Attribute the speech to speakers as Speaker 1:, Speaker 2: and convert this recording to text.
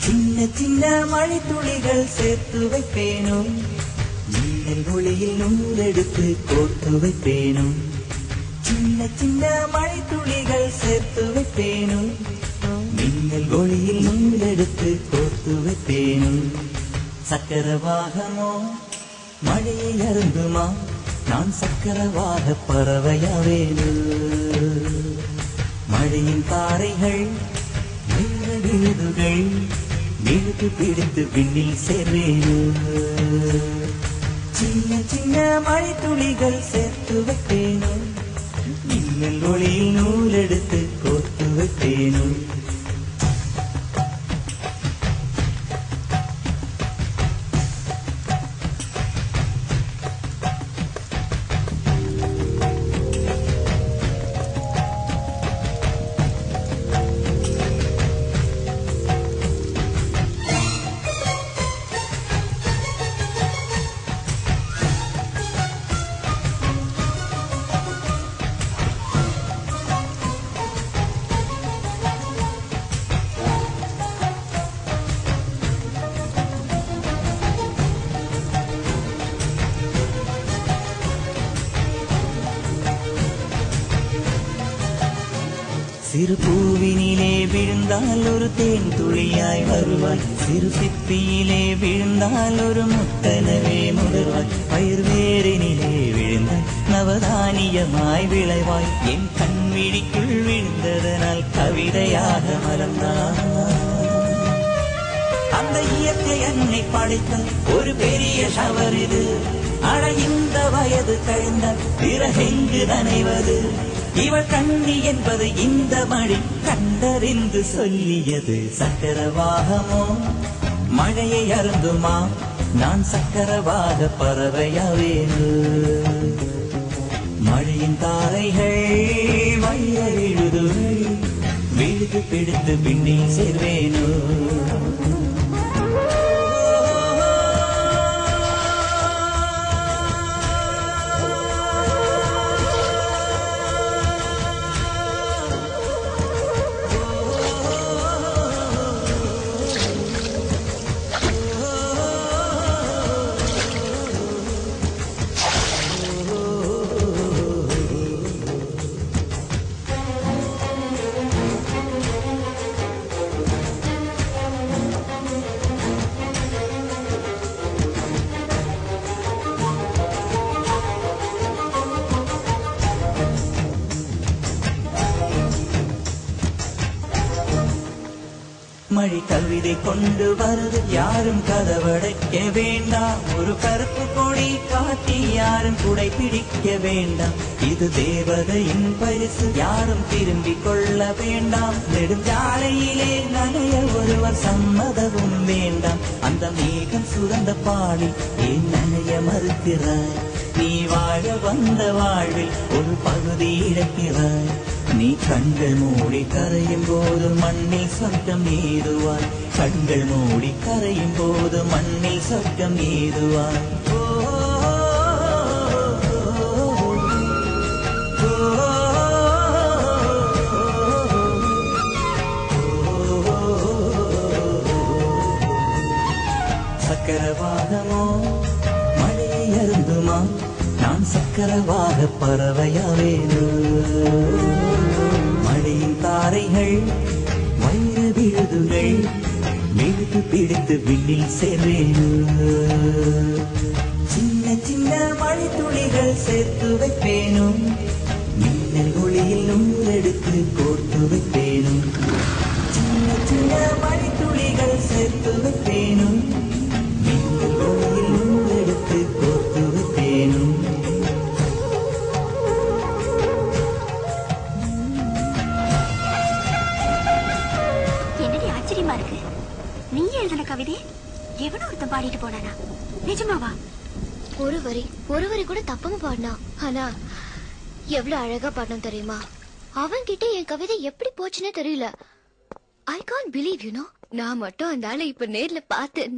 Speaker 1: சின்ன சின்ன மழை துளிகள் சேர்த்து வைப்பேனும் மின்னல் ஒளியில் நூலெடுத்து கோர்த்து வைப்பேனும் சின்ன சின்ன மழை துளிகள் சேர்த்து வைப்பேனும் மின்னல் ஒளியில் நூலெடுத்து கோர்த்து வைப்பேனும் சக்கரவாகமோ மழையை அருந்துமா நான் சக்கரவாக பறவையாவேனும் மழையின் தாரைகள் விழுதுகள் விழுது பிடித்து விண்ணில் சேர்வேனும் சின்ன சின்ன மழை துளிகள் சேர்த்து வைப்பேனும் மின்னல் ஒளியில் நூலெடுத்து கோர்த்து வைப்பேனும் சிறு பூவினிலே விழுந்தால் ஒரு தேன் துளியாய் வருவாய் சிறு சிப்பியிலே விழுந்தால் ஒரு முத்தனவே முதிர்வாய் பயிர் வேரினிலே விழுந்தாய் நவதானியமாய் விளைவாய் என் கண்விழிக்குள் விழுந்ததனால் கவிதையாக மலர்ந்தாய் அந்த இயற்கை என்னை படைத்த ஒரு பெரிய ஷவர் இது அட இந்த வயது கழிந்தால் பிறகெங்கு நனைவது இவள் கண்ணி என்பது இந்த மழை கண்டறிந்து சொல்லியது சக்கரவாகமோ மழையை அருந்துமா நான் சக்கரவாக பறவையாவேனும் மழையின் தாரைகள் வைர விழுதுகள் விழுது பிடித்து விண்ணில் சேர்வேனும் மழை கவிதை கொண்டு வருது யாரும் கதவடைக்க வேண்டாம் ஒரு கருப்பு கொடி காட்டி யாரும் குடை பிடிக்க வேண்டாம் இது தேவதையின் பரிசு யாரும் திரும்பிக் கொள்ள வேண்டாம் நெடுஞ்சாலையிலே நனைய ஒருவர் சம்மதமும் வேண்டாம் அந்த மேகம் சுரந்த பாடி ஏன் நனைய மறுக்கிறாய் நீ வாழ வந்த வாழ்வில் ஒரு பகுதி இழக்கிறாய் நீ கண்கள் மூடி கரையும் போது மண்ணில் சொர்க்கம் ஏதுவாய் கண்கள் மூடி கரையும் போது மண்ணில் சொர்க்கம் ஏதுவாய் சக்கரவாகமோ மழையை அருந்துமா நான் சக்கரவாக பறவையாவேனும் மழையின் தாரைகள் வைர விழுதுகள் விழுது பிடித்து விண்ணில் சேர்வேனும் சின்ன சின்ன மழை துளிகள் சேர்த்து வைப்பேனும் மின்னல் ஒளியில் நூலெடுத்து கோர்த்து வைப்பேனும் சின்ன சின்ன மழை துளிகள் சேர்த்து வைப்பேனும் மின்னல் ஒளியில் நூலெடுத்து கோர்த்து வைப்பேனும்
Speaker 2: நீ எழுதின கவிதை எவனோ ஒருத்தன் பாடிட்டு போனானா நிஜமாவா
Speaker 3: ஒரு வரி கூட தப்பாம பாடினா ஆனா எவ்வளவு அழகா பாடணும் தெரியுமா அவன் கிட்ட என் கவிதை எப்படி போச்சுன்னே தெரியல I can't believe you know நான் மட்டும் அந்த ஆளை இப்ப நேர்ல பார்த்தேன்